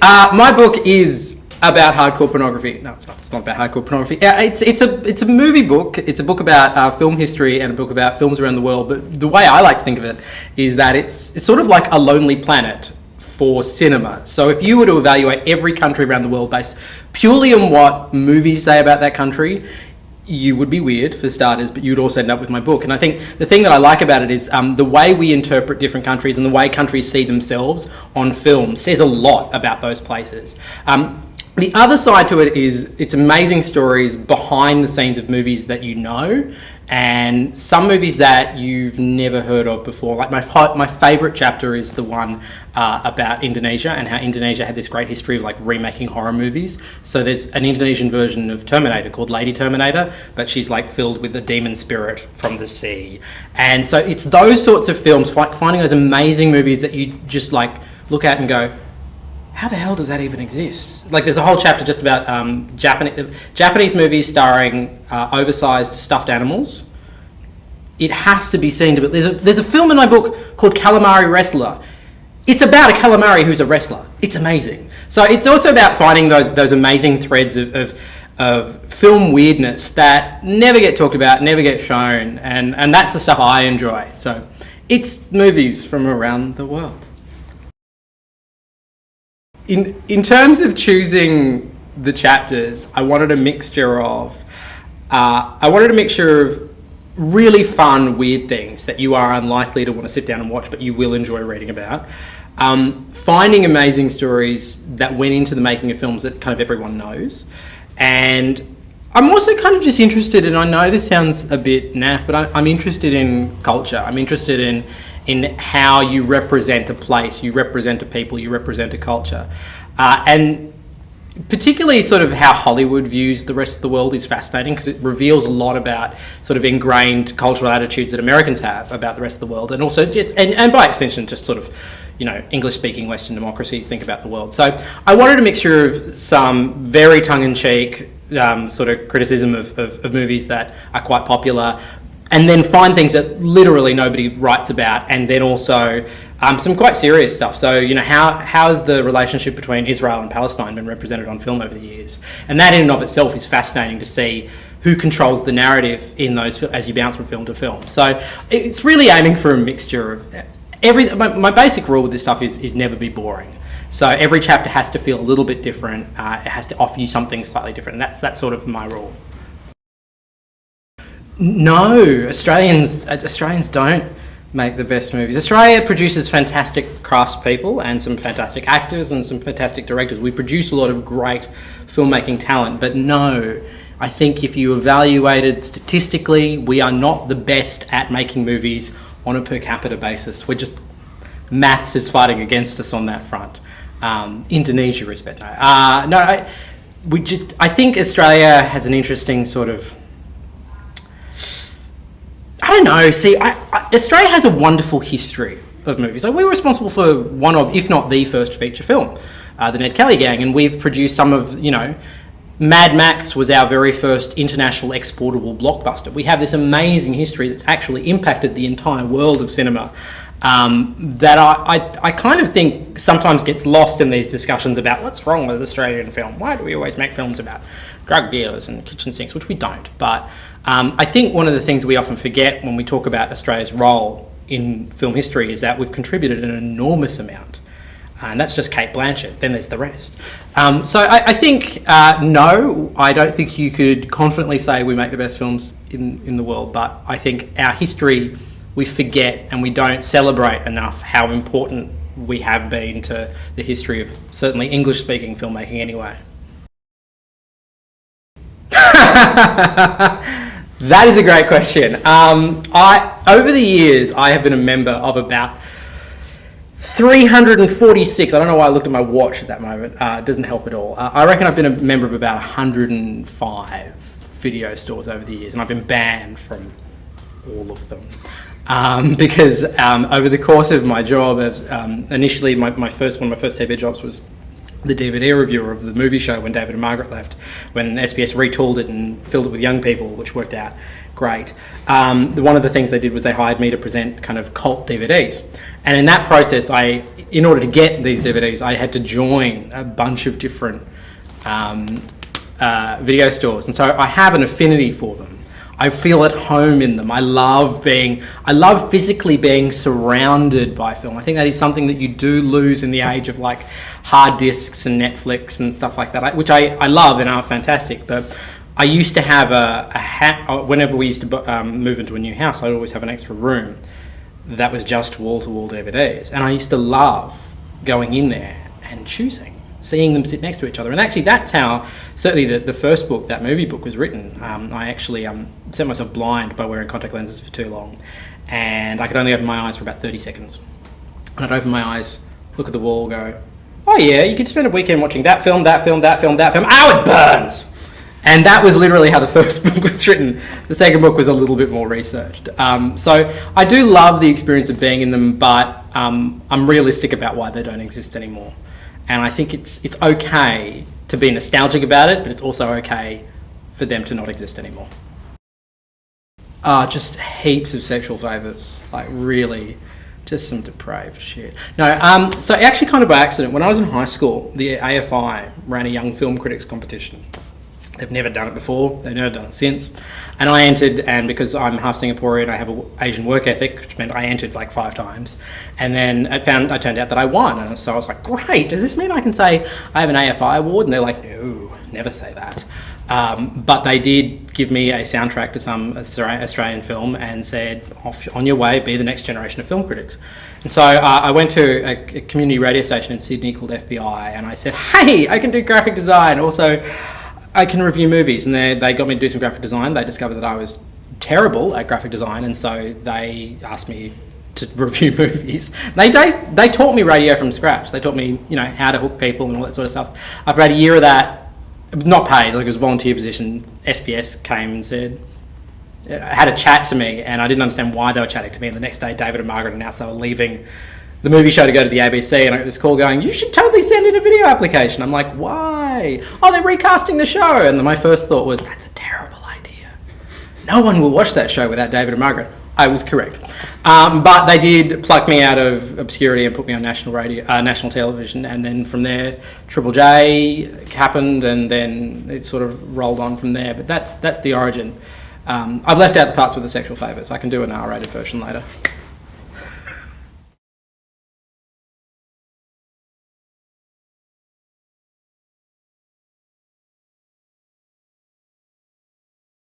My book is about hardcore pornography. No, it's not. It's not about hardcore pornography. Yeah, it's a movie book. It's a book about film history and a book about films around the world. But the way I like to think of it is that it's sort of like a Lonely Planet for cinema. So if you were to evaluate every country around the world based purely on what movies say about that country, you would be weird for starters, but you'd also end up with my book. And I think the thing that I like about it is the way we interpret different countries and the way countries see themselves on film says a lot about those places. The other side to it is it's amazing stories behind the scenes of movies that you know, and some movies that you've never heard of before. Like my favourite chapter is the one about Indonesia and how Indonesia had this great history of like remaking horror movies. So there's an Indonesian version of Terminator called Lady Terminator, but she's like filled with the demon spirit from the sea. And so it's those sorts of films, finding those amazing movies that you just like look at and go, how the hell does that even exist? Like there's a whole chapter just about Japanese movies starring oversized stuffed animals. It has to be seen. There's a film in my book called Calamari Wrestler. It's about a calamari who's a wrestler. It's amazing. So it's also about finding those amazing threads of film weirdness that never get talked about, never get shown, and that's the stuff I enjoy. So it's movies from around the world. In terms of choosing the chapters, I wanted a mixture of really fun, weird things that you are unlikely to want to sit down and watch, but you will enjoy reading about. Finding amazing stories that went into the making of films that kind of everyone knows. And I'm also kind of just interested, and I know this sounds a bit naff, but I'm interested in culture. I'm interested in how you represent a place, you represent a people, you represent a culture. And particularly sort of how Hollywood views the rest of the world is fascinating because it reveals a lot about sort of ingrained cultural attitudes that Americans have about the rest of the world, and also just, and by extension, just sort of, you know, English-speaking Western democracies think about the world. So I wanted a mixture of some very tongue-in-cheek sort of criticism of movies that are quite popular, and then find things that literally nobody writes about, and then also some quite serious stuff. So, you know, how has the relationship between Israel and Palestine been represented on film over the years? And that in and of itself is fascinating to see who controls the narrative in those as you bounce from film to film. So it's really aiming for a mixture of everything. My basic rule with this stuff is never be boring. So every chapter has to feel a little bit different. It has to offer you something slightly different. And that's sort of my rule. No, Australians don't make the best movies. Australia produces fantastic craftspeople and some fantastic actors and some fantastic directors. We produce a lot of great filmmaking talent, but no, I think if you evaluated statistically, we are not the best at making movies on a per capita basis. We're just, maths is fighting against us on that front. Indonesia is better. I think Australia has an interesting sort of, I don't know. See, Australia has a wonderful history of movies. Like, we were responsible for one of, if not the first feature film, the Ned Kelly Gang, and we've produced some of, you know, Mad Max was our very first international exportable blockbuster. We have this amazing history that's actually impacted the entire world of cinema. That I kind of think sometimes gets lost in these discussions about what's wrong with Australian film. Why do we always make films about drug dealers and kitchen sinks, which we don't. But I think one of the things we often forget when we talk about Australia's role in film history is that we've contributed an enormous amount. And that's just Cate Blanchett. Then there's the rest. So I think, no, I don't think you could confidently say we make the best films in the world. But I think our history, we forget and we don't celebrate enough how important we have been to the history of certainly English-speaking filmmaking anyway. That is a great question. Over the years, I have been a member of about 346. I don't know why I looked at my watch at that moment. It doesn't help at all. I reckon I've been a member of about 105 video stores over the years, and I've been banned from all of them. Because over the course of my job, initially one of my first TV jobs was the DVD reviewer of the movie show when David and Margaret left, when SBS retooled it and filled it with young people, which worked out great. One of the things they did was they hired me to present kind of cult DVDs. And in that process, in order to get these DVDs, I had to join a bunch of different video stores. And so I have an affinity for them. I feel at home in them. I love physically being surrounded by film. I think that is something that you do lose in the age of like hard discs and Netflix and stuff like that, which I love and are fantastic. But I used to have whenever we used to move into a new house, I'd always have an extra room that was just wall-to-wall DVDs. And I used to love going in there and seeing them sit next to each other. And actually that's how, certainly the first book, that movie book, was written. I actually set myself blind by wearing contact lenses for too long. And I could only open my eyes for about 30 seconds. And I'd open my eyes, look at the wall, go, oh yeah, you could spend a weekend watching that film, that film, that film, that film. Ow, it burns! And that was literally how the first book was written. The second book was a little bit more researched. So I do love the experience of being in them, but I'm realistic about why they don't exist anymore. And I think it's okay to be nostalgic about it, but it's also okay for them to not exist anymore. Just heaps of sexual favours, like really, just some depraved shit. No, so actually kind of by accident, when I was in high school, the AFI ran a young film critics competition. They've never done it before, they've never done it since. And I entered, and because I'm half Singaporean, I have an Asian work ethic, which meant I entered like 5 times. And then I turned out that I won. And so I was like, great, does this mean I can say I have an AFI award? And they're like, no, never say that. But they did give me a soundtrack to some Australian film and said, off on your way, be the next generation of film critics. And so I went to a community radio station in Sydney called FBI, and I said, hey, I can do graphic design. Also, I can review movies. And they got me to do some graphic design. They discovered that I was terrible at graphic design, and so they asked me to review movies. They taught me radio from scratch. They taught me, how to hook people and all that sort of stuff. After about a year of that, not paid, like it was a volunteer position, SBS came and had a chat to me, and I didn't understand why they were chatting to me. And the next day, David and Margaret announced they were leaving the movie show to go to the ABC, and I got this call going, you should totally send in a video application. I'm like, why? Oh, they're recasting the show. And my first thought was, that's a terrible idea. No one will watch that show without David and Margaret. I was correct. But they did pluck me out of obscurity and put me on national television. And then from there, Triple J happened, and then it sort of rolled on from there. But that's the origin. I've left out the parts with the sexual favours. I can do an R-rated version later.